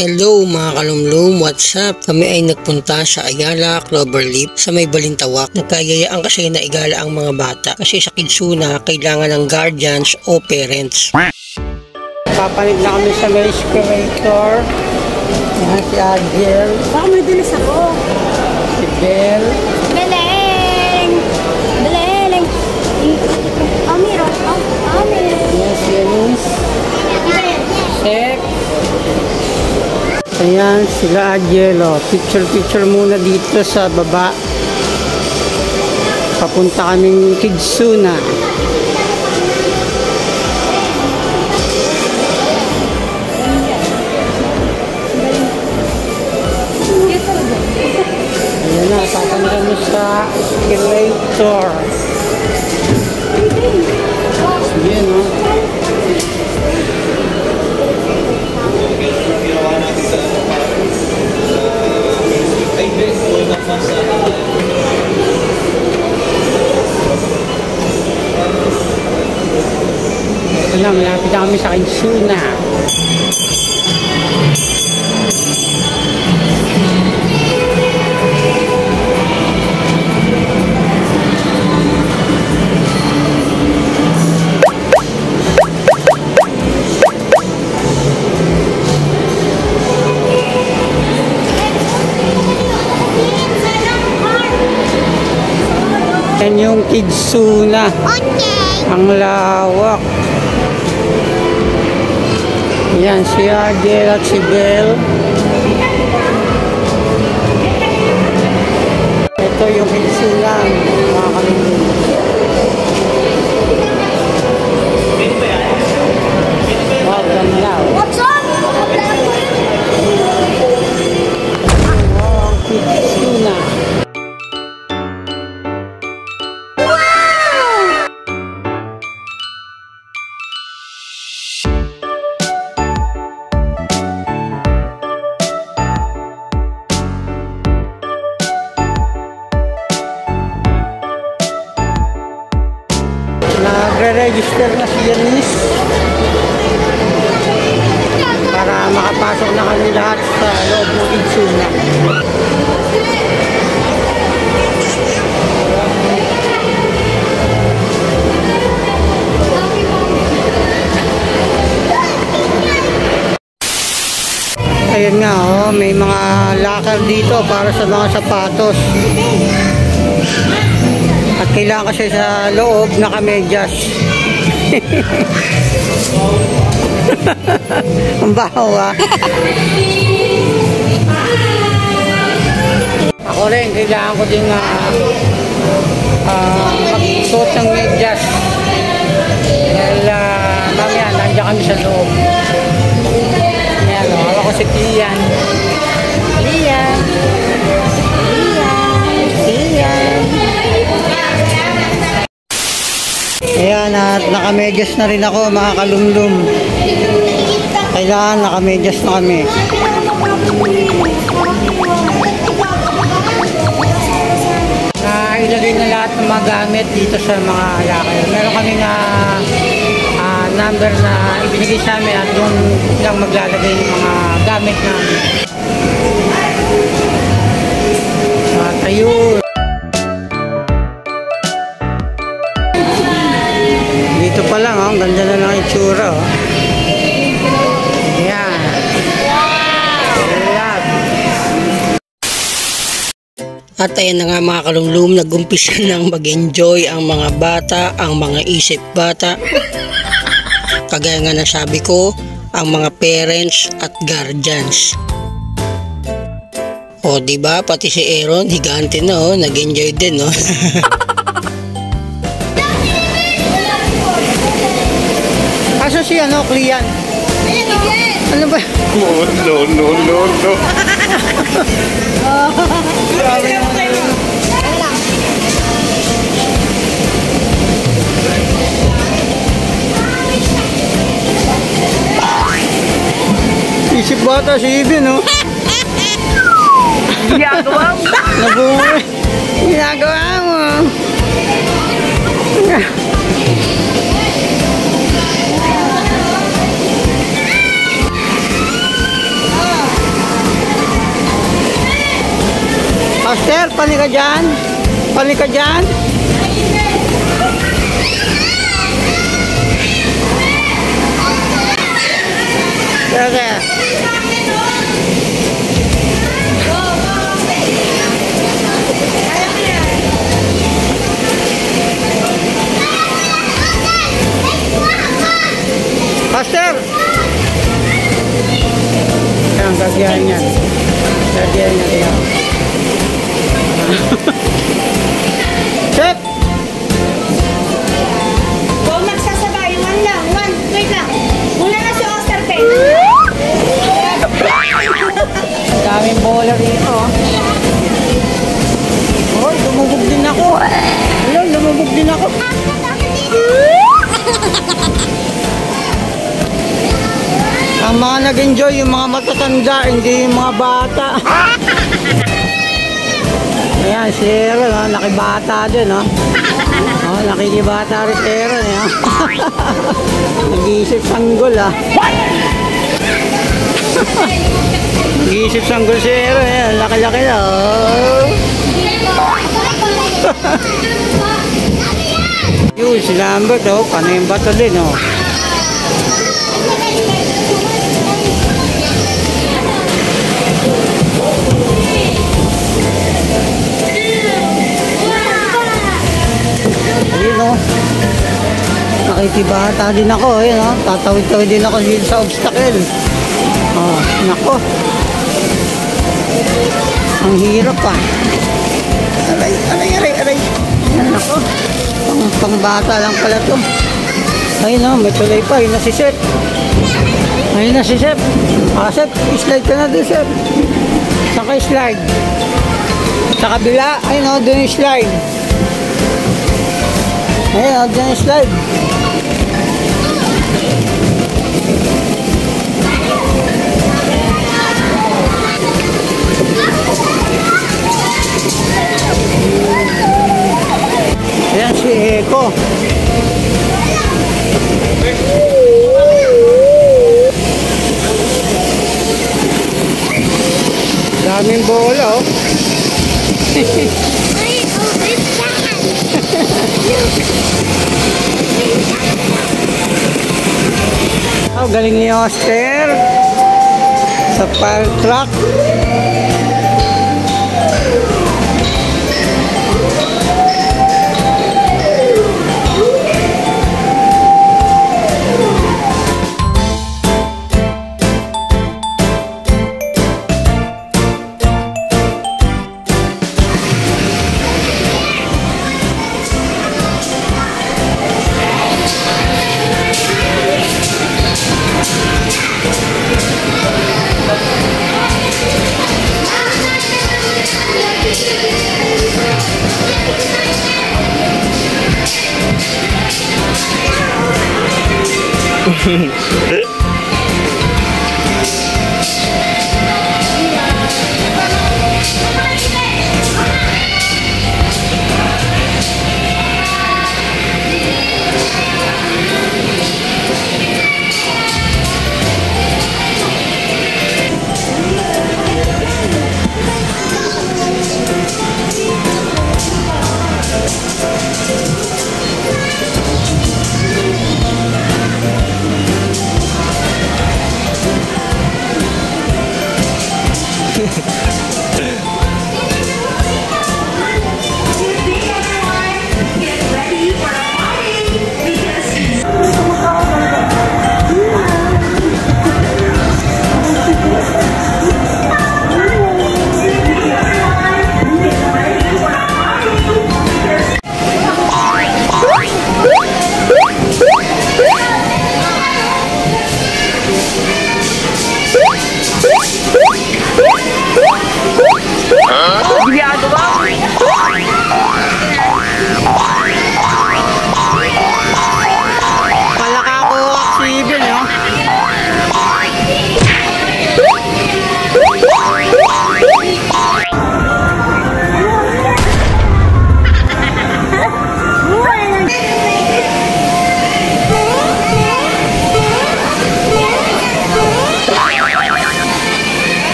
Hello mga kalumlum, what's up? Kami ay nagpunta sa Ayala, Cloverleaf sa may Balintawak. Nagkayayaan kasi na igala ang mga bata kasi sa Kidsuna kailangan ng guardians o parents. Papalit na kami sa may excavator. Yan si Adjel. Baka may dilis ako. Si Bel. Beleng! Beleng! Amiro. Amiro. Yan si Yanis. Sek. Ayan sila Adjel. Picture muna dito sa baba. Papunta kaming Kidsuna. Ayan na, papunta mo sa escalator. Ayan o. Ito na, malapit na kami sa Kidsuna. Yan yung Kidsuna. Okay. Ang lawak. Yan si Adjel at si Bel. Ito yung Kidsuna, mga kalumlum. Wow, ganda. What's up? Wow, ang Kidsuna. Nagre-register na si Yanis para makapasok na kami lahat sa loob ng Kidsuna. Ayun nga, may mga locker dito para sa mga sapatos. At kailangan kasi sa loob naka-medyas. Ang baho Ako rin, kailangan ko din magsuot ng medyas. Dahil mamaya nandiyan kami sa loob. Ayan, hawak ko si Tian. Tian. Ayan, at nakamedyas na rin ako mga kalumlum. Kailangan nakamedyas na kami. Ilagay na lahat ng mga gamit dito sa mga locker. Meron kami na number na ibinigay sa amin at doon lang maglalagay yung mga gamit namin. At ayun. Dito pa lang, ang ganda na ng itsura. Ayan. Wow! At ayan na nga mga kalumlum, nag-umpisa nang mag-enjoy ang mga bata, ang mga isip bata. Kagaya nga nasabi ko, ang mga parents at guardians. O diba, pati si Aaron, higante na nag-enjoy din Aso si Clean? Ano ba? No. Isip bata si Ibin, Ginagawa mo. Nabunga. Ginagawa mo. pani ka dyan? Pani ka dyan? Okay. Master! Ayan, gagyahin yan. Gagyahin yan. Ayan. Chef! Kung magsasabay, one lang. One, wait lang. Muna na si Oscar Pen. Ang daming bola rito. Oh, lumubog din ako. Hello, lumubog din ako. Ang mga nag-enjoy, yung mga matatanda, hindi yung mga bata. Ayan, si Aaron, oh, nakibata din, oh. Oh, nakikibata rin si Aaron, eh, oh. Nag-iisip sanggol, ah. Nag-iisip sanggol si Aaron, eh. Laki-laki na, oh. Yun, si Lambert, oh. Paano yung bato din, oh. Ayun, oh. Nakikibata din ako, ayun, oh. Tatawid-tawid din ako dito sa obstacle. Oh, nako. Ang hirap, ah. Aray, aray, aray, aray. Nako. Pangbata lang pala to. Ayun, oh, may tuloy pa. Ayun na si Seth. Ayun na si Seth. Ah, Seth, slide ka na doon, Seth. Saan ka slide? Sa kabila. Ayun, oh, doon yung slide. Ayun, doon yung slide. Ayan si Eko. Daming bola, oh. Oh, galing ni Oscar sa fire truck.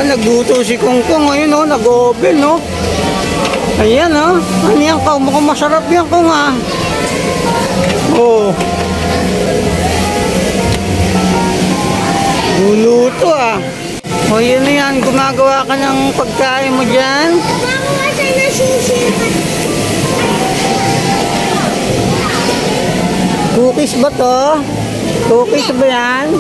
nagluto si Kongkong. Ayun oh, nag-oven oh. Ayan oh. Ano yan ka? Mukhang masarap yan Kong ah. Oh. Luluto ah. O yun na yan. Gumagawa ka ng pagkain mo dyan. Mama, saan na sisikat? Cookies ba to? Cookies ba yan?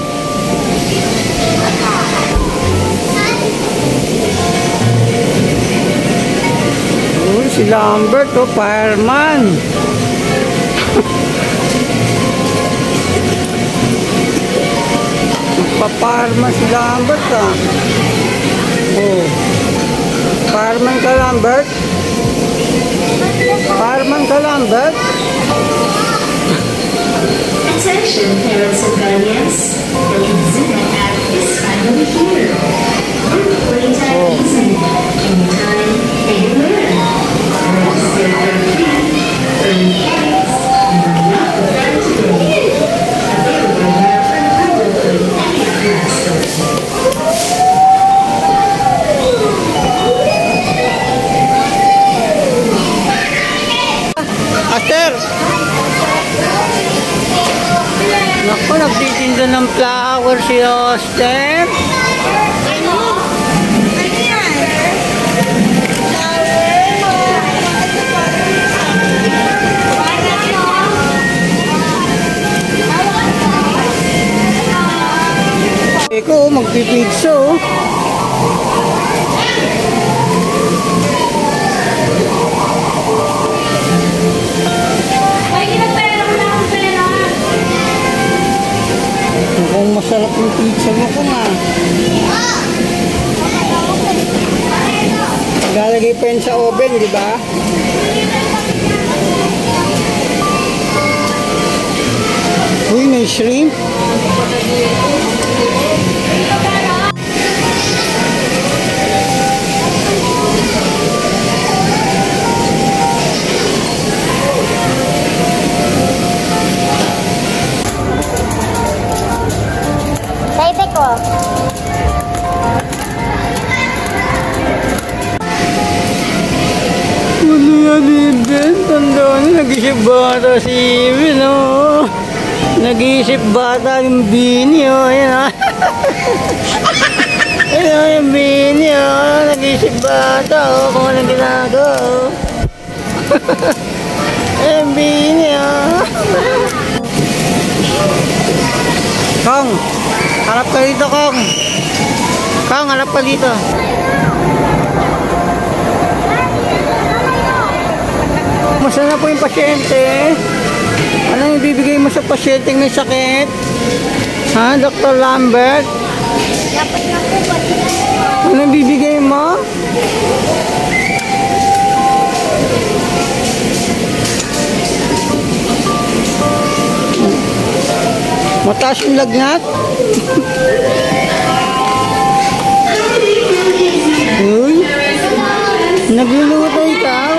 Uy, si Lambert to, fireman. Paparman si Lambert ah. Oh. Fireman ka Lambert? Fireman ka Lambert? Attention parents and guardians, the exhibit at this family here. Group playtime is anytime, anywhere. Register for free, earn points, and unlock the fun today. Available now on Google Play and App Store. Aster! Naku, nagtitinda ng flower si Aster. Ano? Ano yan? Eko, magpipigso oh. Mukhang masarap yung pizza mo ko nga. Lalagay pa yun sa oven, di ba? Uy, may shrimp. Baby ko. Ano yan, Iben? Tandaan niya, nag-isip bata si Iben, oh. Nag-iisip bata yung Bini, oh. Ayan, oh. Ayan, oh, yung Bini, oh. Nag-iisip bata, oh. Kung anong ginagawa, oh. Ayan, yung Bini, oh. Kong, harap ka dito, Kong. Kong, harap ka dito. Kumusta na po yung pasyente? Anong ibibigay mo sa pasyenteng may sakit? Ha, Dr. Lambert? Dapat na po ba? Anong ibibigay mo? Mataas yung lagnat? Uy, nagluluto ikaw?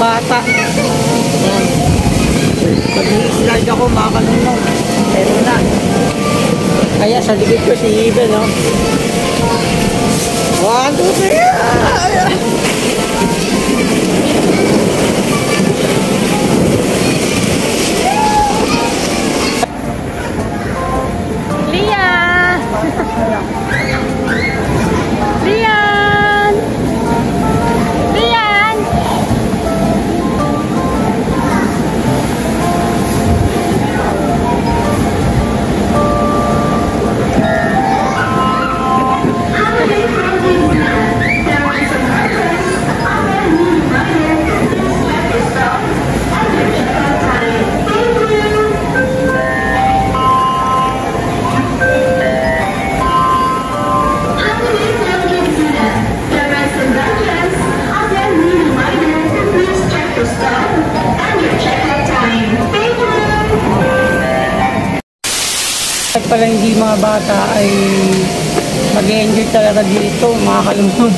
bata. Yan. Mag-i-slide ako mga kanunong. Pero na. Kaya sa likod ko si Iben, no? 1, 2, 3! Lian! Lian! Lian! Pala hindi mga bata ay mag-enjoy talaga dito, mga kalumon,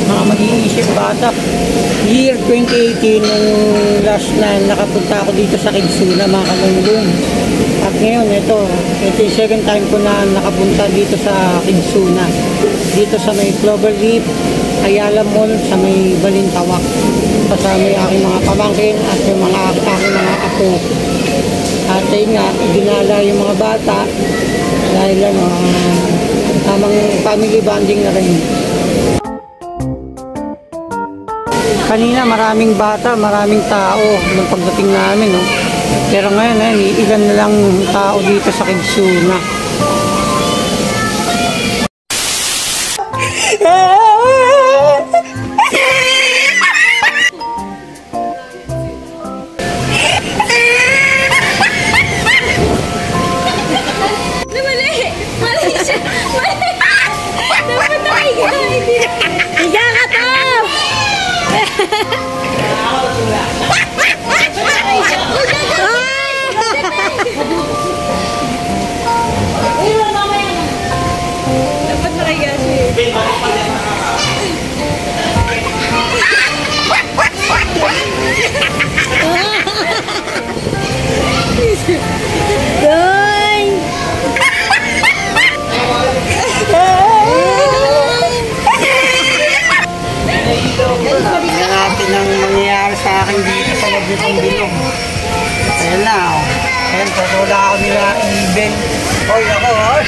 mga mag-iisip bata. Year 2018 nung last na nakapunta ako dito sa Kidsuna, mga kalumon. At ngayon ito yung second time ko na nakapunta dito sa Kidsuna, dito sa may Cloverleaf Ayala Mall sa may Balintawak, kasama yung aking mga pamangkin at yung aking mga apo. At ayun nga, ginala yung mga bata dahil tamang family bonding na rin. Kanina maraming bata, maraming tao nung pagdating namin, no? Pero ngayon, ilan na lang tao dito sa Kidsuna. Higa ka to! Dapat nakahiga siya. Tingnan natin ang mangyayari sa akin dito sa loob nitong bilog. Ayan na, oh. Ayan, tatula ako nila Iben. Hoy, ako, oh.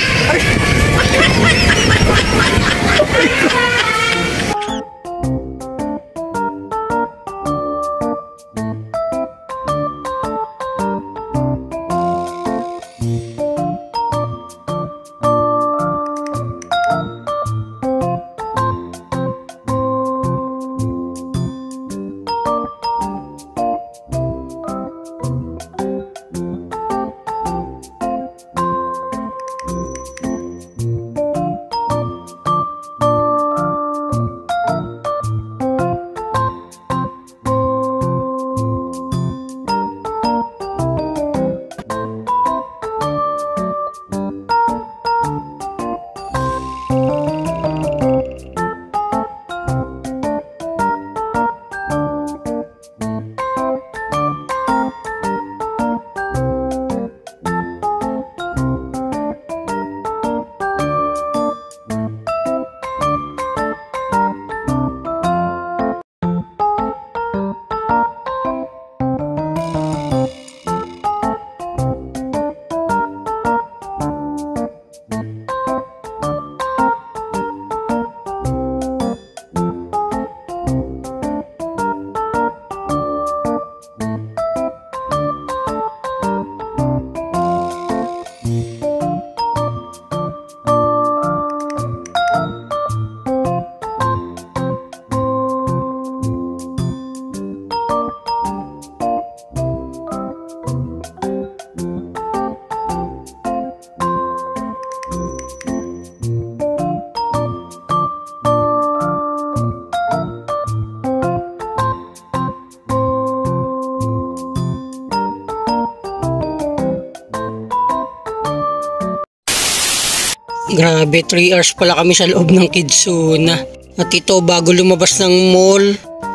Grabe, 3 hours pala kami sa loob ng Kidsuna. At ito, bago lumabas ng mall,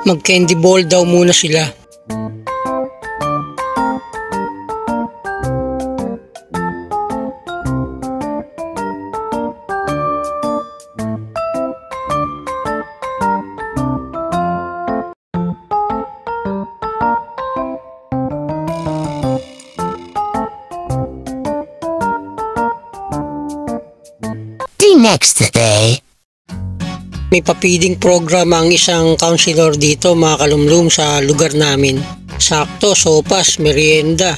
mag candy ball daw muna sila. next day. May papiding program ang isang counselor dito mga kalumlum sa lugar namin. Sakto, sopas, merienda.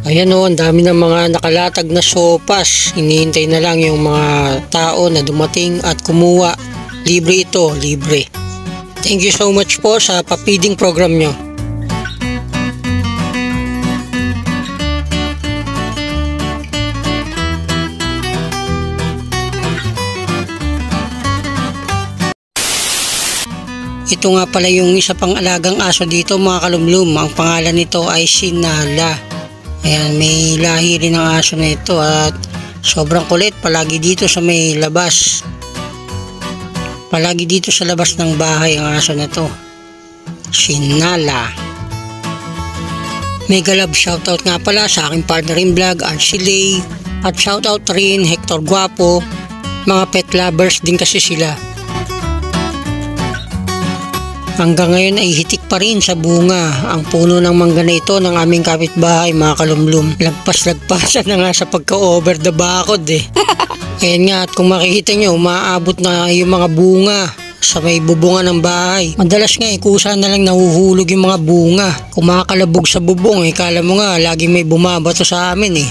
Ayan o, ang dami ng mga nakalatag na sopas. Hinihintay na lang yung mga tao na dumating at kumuha. Libre ito, libre. Thank you so much po sa papiding program nyo. Ito nga pala yung isa pang alagang aso dito mga kalumlum. Ang pangalan nito ay si Nala. Ayan, may lahi rin ang aso na ito at sobrang kulit. Palagi dito sa may labas. Palagi dito sa labas ng bahay ang aso na to. Si Nala. Mega love shoutout nga pala sa aking partner in vlog, Archie. At shoutout rin Hector Guapo. Mga pet lovers din kasi sila. Hanggang ngayon ay hitik pa rin sa bunga ang puno ng mangga na ito ng aming kapitbahay mga kalumlum. Lagpas-lagpasan na nga sa pagka-over the bakod eh. Ayan nga, at kung makikita nyo, umaabot na yung mga bunga sa may bubungan ng bahay. Madalas nga kusa na lang nahuhulog yung mga bunga. Kumakalabog sa bubong kala mo nga laging may bumabato sa amin eh.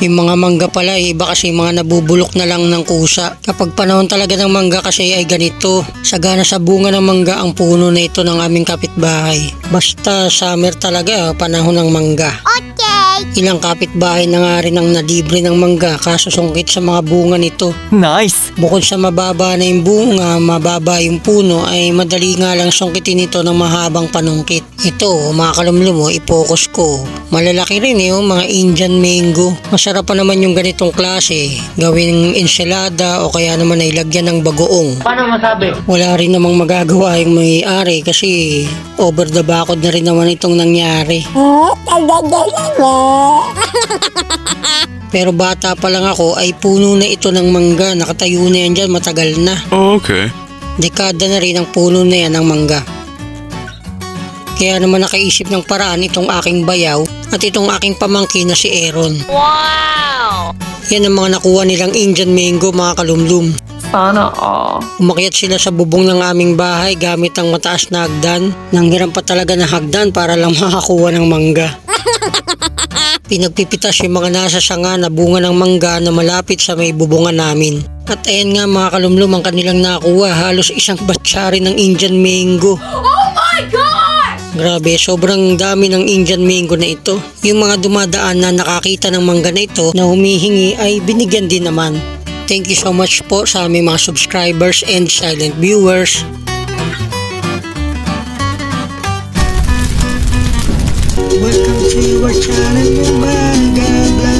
Yung mga mangga pala iba kasi mga nabubulok na lang ng kusa. Kapag panahon talaga ng mangga kasi ay ganito. Sagana sa bunga ng mangga ang puno na ito ng aming kapitbahay. Basta summer talaga panahon ng mangga. Ilang kapitbahay na nga rin ang nalibre ng mangga kaso sungkit sa mga bunga nito. Nice! Bukod sa mababa na yung bunga, mababa yung puno ay madali nga lang sungkitin ito ng mahabang panungkit. Ito mga kalumlum i-focus ko. Malalaki rin yung mga Indian mango. Masarap pa naman yung ganitong klase. Gawing ensalada o kaya naman ay lagyan ng bagoong. Paano masabi? Wala rin namang magagawa yung may-ari kasi over the bakod na rin naman itong nangyari. Pero bata pa lang ako ay puno na ito ng mangga. Nakatayo na yan dyan, matagal na. Oh, okay. Dekada na rin ang puno na yan ng mangga. Kaya naman nakaisip ng paraan itong aking bayaw at itong aking pamangkin na si Aaron. Wow! Yan ang mga nakuha nilang Indian mango mga kalumlum. Sana all. Umakyat sila sa bubong ng aming bahay gamit ang mataas na hagdan. Nanghiram pa talaga na hagdan para lang makakuha ng mangga. Pinagpipitas yung mga nasa sanga na bunga ng mangga na malapit sa may bubungan namin. At ayan nga mga kalumlum ang kanilang nakuha, halos isang batsari ng Indian mango. Oh my God! Grabe, sobrang dami ng Indian mango na ito. Yung mga dumadaan na nakakita ng mangga na ito na humihingi ay binigyan din naman. Thank you so much po sa aming mga subscribers and silent viewers. Welcome to our channel, Mangga Vlog.